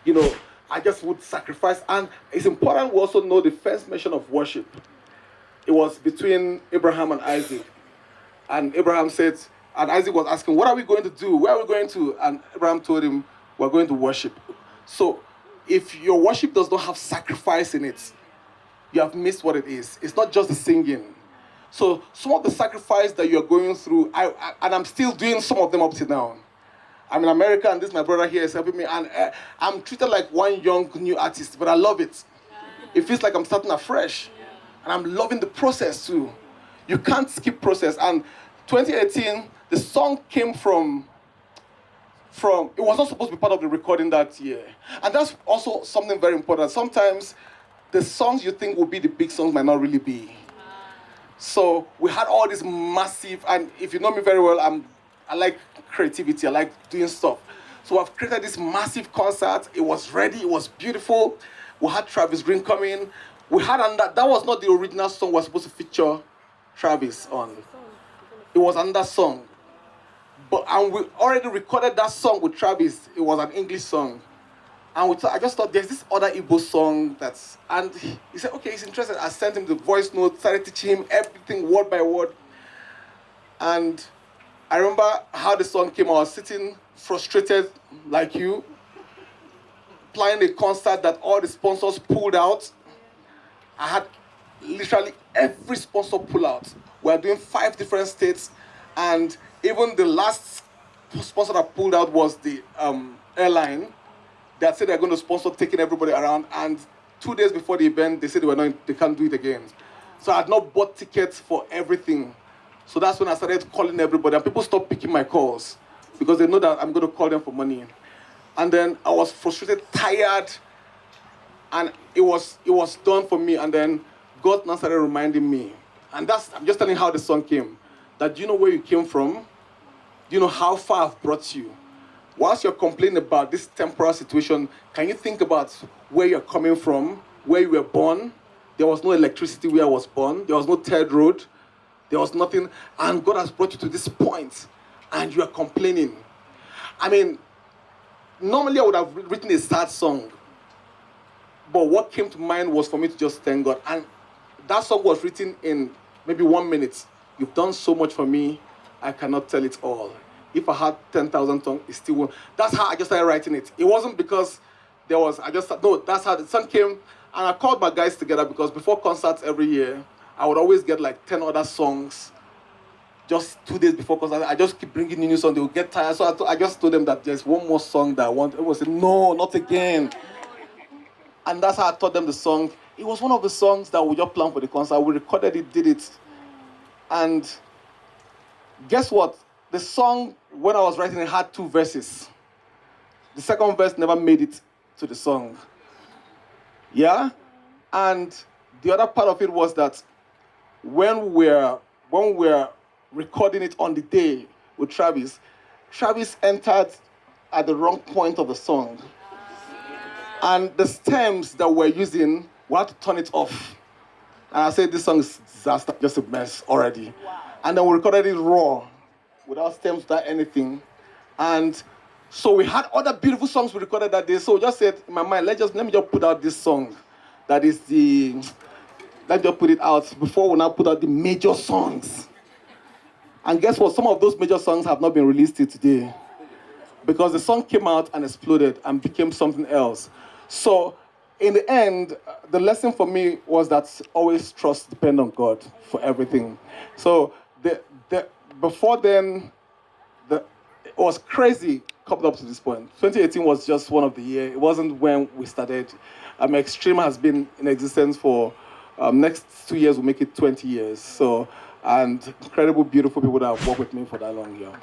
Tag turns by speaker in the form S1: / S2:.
S1: you know, I just would sacrifice. And it's important we also know the first mention of worship. It was between Abraham and Isaac. And Abraham said, and Isaac was asking, what are we going to do? Where are we going to? And Abraham told him, we're going to worship. So if your worship does not have sacrifice in it, you have missed what it is. It's not just the singing. So some of the sacrifice that you're going through, and I'm still doing some of them up to now. I'm in America, and this my brother here is helping me, and I'm treated like one young new artist, but I love it. It feels like I'm starting afresh, and I'm loving the process too. You can't skip process. And 2018, the song came from it was not supposed to be part of the recording that year. And that's also something very important. Sometimes the songs you think will be the big songs might not really be. So we had all this massive, and if you know me very well, I like creativity, I like doing stuff. So I've created this massive concert. It was ready, it was beautiful. We had Travis Green come in. We had, and that was not the original song we were supposed to feature Travis on. It was another song. And we already recorded that song with Travis. It was an English song. And I just thought, there's this other Igbo song and he said, okay, he's interested. I sent him the voice note, started teaching him everything word by word. And I remember how the song came. I was sitting frustrated like you, playing a concert that all the sponsors pulled out. I had literally every sponsor pull out. We're doing 5 different states, and even the last sponsor that pulled out was the airline that said they're going to sponsor taking everybody around, and 2 days before the event, they said they can't do it again. So I had not bought tickets for everything. So that's when I started calling everybody, and people stopped picking my calls because they know that I'm going to call them for money. And then I was frustrated, tired, and it was done for me. And then God now started reminding me, and I'm just telling how the song came, that do you know where you came from? Do you know how far I've brought you? Whilst you're complaining about this temporal situation, can you think about where you're coming from, where you were born? There was no electricity where I was born. There was no third road. There was nothing. And God has brought you to this point, and you are complaining. I mean, normally I would have written a sad song, but what came to mind was for me to just thank God. And that song was written in maybe 1 minute. You've done so much for me, I cannot tell it all. If I had 10,000 tongues, it still won't. That's how I just started writing it. It wasn't because that's how the song came. And I called my guys together because before concerts every year, I would always get like 10 other songs just 2 days before concert. I just keep bringing new songs. They would get tired. So I just told them that there's one more song that I want. Everyone said, no, not again. And that's how I taught them the song. It was one of the songs that we just planned for the concert. We recorded it, did it. And guess what? The song, when I was writing it, had 2 verses. The second verse never made it to the song. Yeah? And the other part of it was that when we're recording it on the day with Travis entered at the wrong point of the song. And the stems that we're using, we had to turn it off. And I said, this song is disaster, just a mess already. Wow. And then we recorded it raw, without stems, without anything. And so we had other beautiful songs we recorded that day. So we just said, in my mind, let me just put out this song. That is let's just put it out before we now put out the major songs. And guess what? Some of those major songs have not been released till today. Because the song came out and exploded and became something else. So in the end, the lesson for me was that always depend on God for everything. So before then, it was crazy coming up to this point. 2018 was just one of the years. It wasn't when we started. Extreme has been in existence for next 2 years will make it 20 years. So, and incredible, beautiful people that have worked with me for that long, yeah.